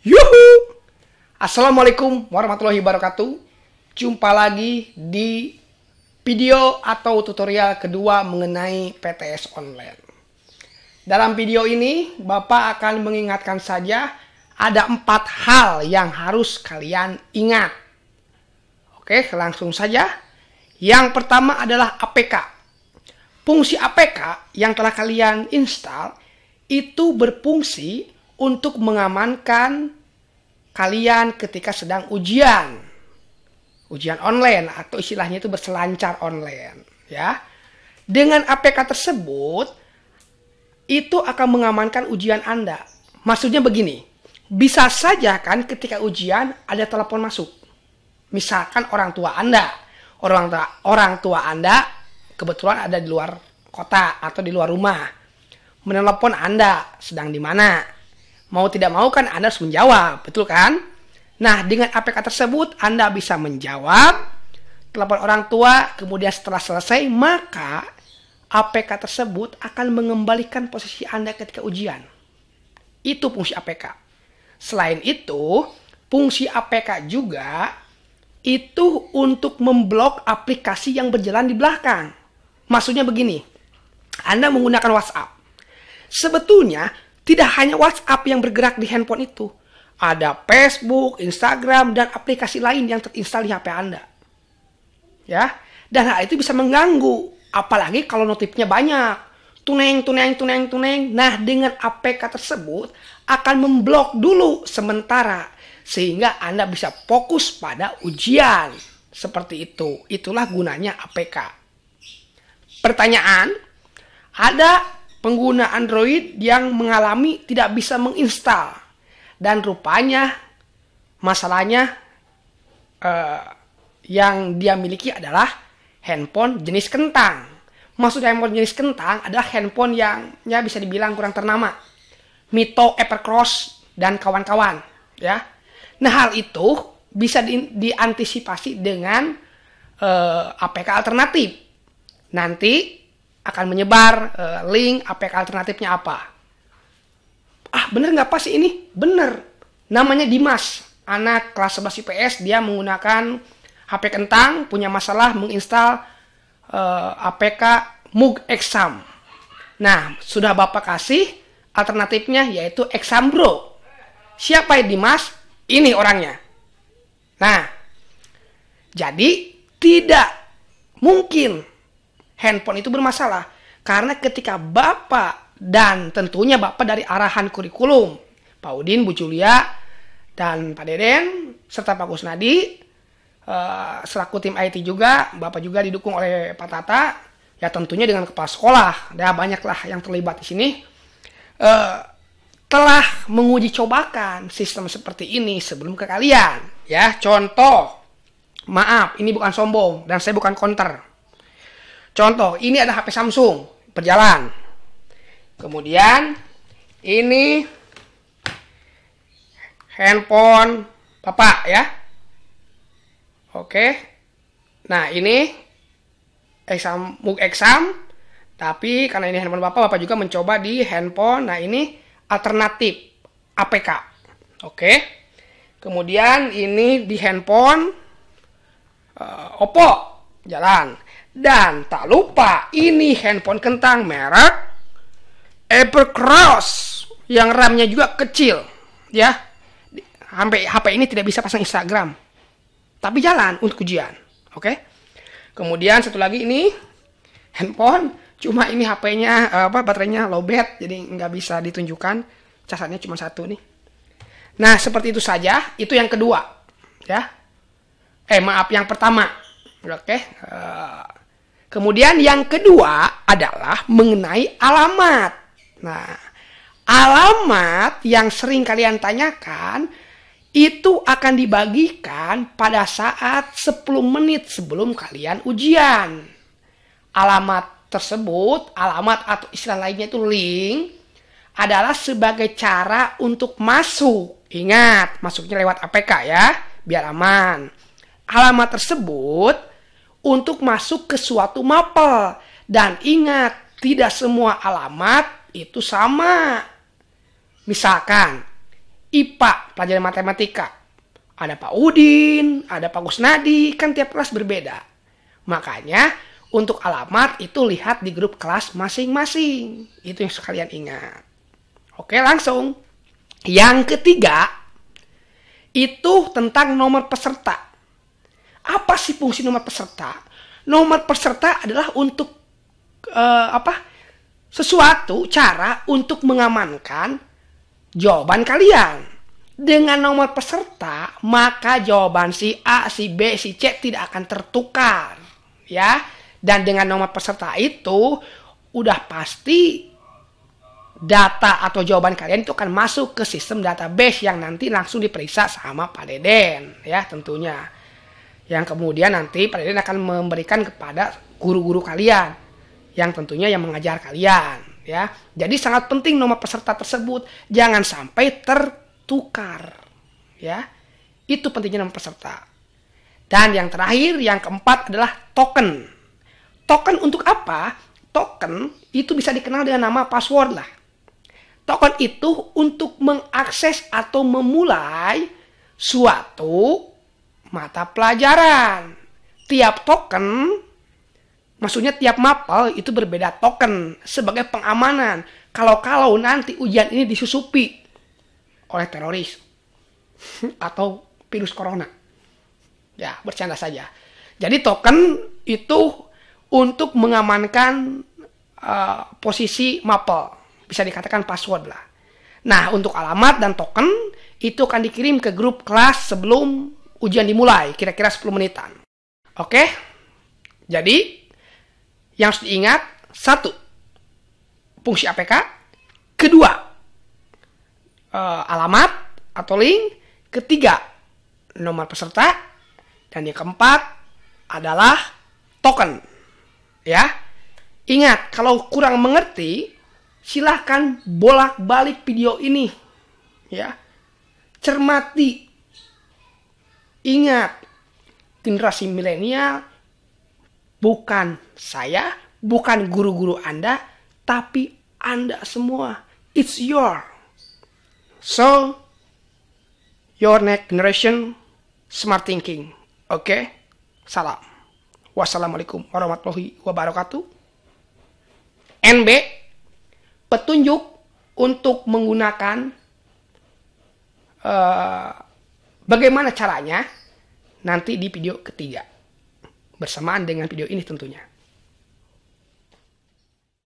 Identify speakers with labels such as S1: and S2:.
S1: Yuhu! Assalamualaikum warahmatullahi wabarakatuh. Jumpa lagi di video atau tutorial kedua mengenai PTS online. Dalam video ini, Bapak akan mengingatkan saja ada 4 hal yang harus kalian ingat. Oke, langsung saja. Yang pertama adalah APK. Fungsi APK yang telah kalian install itu berfungsi untuk mengamankan kalian ketika sedang ujian online atau istilahnya itu berselancar online, ya. Dengan APK tersebut itu akan mengamankan ujian Anda. Maksudnya begini, bisa saja kan ketika ujian ada telepon masuk. Misalkan orang tua Anda kebetulan ada di luar kota atau di luar rumah, menelepon Anda sedang di mana. Mau tidak mau kan Anda harus menjawab, betul kan? Nah, dengan APK tersebut Anda bisa menjawab telepon orang tua, kemudian setelah selesai, maka APK tersebut akan mengembalikan posisi Anda ketika ujian. Itu fungsi APK. Selain itu, fungsi APK juga itu untuk memblok aplikasi yang berjalan di belakang. Maksudnya begini, Anda menggunakan WhatsApp. Sebetulnya, tidak hanya WhatsApp yang bergerak di handphone itu. Ada Facebook, Instagram, dan aplikasi lain yang terinstal di HP Anda. Ya, dan hal itu bisa mengganggu. Apalagi kalau notifnya banyak. Tuneng. Nah, dengan APK tersebut akan memblok dulu sementara. Sehingga Anda bisa fokus pada ujian. Seperti itu. Itulah gunanya APK. Pertanyaan, ada pengguna Android yang mengalami tidak bisa menginstal. Dan rupanya masalahnya yang dia miliki adalah handphone jenis kentang. Maksud handphone jenis kentang adalah handphone yang ya bisa dibilang kurang ternama. Mito, Evercross, dan kawan-kawan. Ya. Nah, hal itu bisa diantisipasi dengan APK alternatif. Nanti akan menyebar link APK alternatifnya apa. Bener nggak pas sih ini? Bener. Namanya Dimas. Anak kelas 11 IPS, dia menggunakan HP kentang, punya masalah menginstal APK Mug Exam. Nah, sudah Bapak kasih alternatifnya yaitu Exambro. Siapa ya Dimas? Ini orangnya. Nah, jadi tidak mungkin handphone itu bermasalah. Karena ketika Bapak dan tentunya Bapak dari arahan kurikulum, Pak Udin, Bu Julia, dan Pak Deden, serta Pak Kusnadi, selaku tim IT juga, Bapak juga didukung oleh Pak Tata, ya tentunya dengan kepala sekolah, ya banyaklah yang terlibat di sini, telah menguji cobakan sistem seperti ini sebelum ke kalian. Ya, contoh, maaf, ini bukan sombong dan saya bukan counter. Contoh, ini ada HP Samsung berjalan. Kemudian ini handphone Bapak ya. Oke. Nah, ini Mug Exam. Tapi karena ini handphone Bapak juga mencoba di handphone. Nah, ini alternatif APK. Oke. Kemudian ini di handphone Oppo jalan. Dan tak lupa ini handphone kentang merek Evercross yang RAM-nya juga kecil, ya. HP ini tidak bisa pasang Instagram, tapi jalan untuk ujian. Oke. Kemudian satu lagi ini handphone, cuma ini HP-nya baterainya lowbat, jadi nggak bisa ditunjukkan. Casannya cuma satu nih. Nah, seperti itu saja. Itu yang kedua, ya. Yang pertama. Oke. Kemudian yang kedua adalah mengenai alamat. Nah, alamat yang sering kalian tanyakan itu akan dibagikan pada saat 10 menit sebelum kalian ujian. Alamat tersebut, alamat atau istilah lainnya itu link, adalah sebagai cara untuk masuk. Ingat, masuknya lewat APK ya, biar aman. Alamat tersebut untuk masuk ke suatu mapel. Dan ingat, tidak semua alamat itu sama. Misalkan, IPA, pelajaran matematika. Ada Pak Udin, ada Pak Kusnadi, kan tiap kelas berbeda. Makanya untuk alamat itu lihat di grup kelas masing-masing. Itu yang sekalian ingat. Oke, langsung. Yang ketiga, itu tentang nomor peserta. Apa sih fungsi nomor peserta? Nomor peserta adalah untuk sesuatu cara untuk mengamankan jawaban kalian. Dengan nomor peserta, maka jawaban si A, si B, si C tidak akan tertukar, ya. Dan dengan nomor peserta itu udah pasti data atau jawaban kalian itu akan masuk ke sistem database yang nanti langsung diperiksa sama Pak Deden, ya tentunya. Yang kemudian nanti Pak Deden akan memberikan kepada guru-guru kalian yang tentunya yang mengajar kalian, ya. Jadi sangat penting nomor peserta tersebut jangan sampai tertukar, ya. Itu pentingnya nomor peserta. Dan yang terakhir, yang keempat adalah token. Token untuk apa? Token itu bisa dikenal dengan nama password lah. Token itu untuk mengakses atau memulai suatu mata pelajaran. Tiap token, maksudnya tiap mapel itu berbeda token sebagai pengamanan. Kalau nanti ujian ini disusupi oleh teroris atau virus corona. Ya, bercanda saja. Jadi token itu untuk mengamankan posisi mapel. Bisa dikatakan password lah. Nah, untuk alamat dan token itu akan dikirim ke grup kelas sebelum ujian dimulai, kira-kira 10 menitan. Oke? Jadi, yang harus diingat, 1. Fungsi APK. 2. Alamat atau link. 3. Nomor peserta. Dan yang keempat adalah token. Ya. Ingat, kalau kurang mengerti, silahkan bolak-balik video ini. Ya. Cermati. Ingat, generasi milenial bukan saya, bukan guru-guru Anda, tapi Anda semua. It's your. So, your next generation smart thinking. Oke? Salam. Wassalamualaikum warahmatullahi wabarakatuh. NB, petunjuk untuk menggunakan bagaimana caranya nanti di video ketiga. Bersamaan dengan video ini tentunya.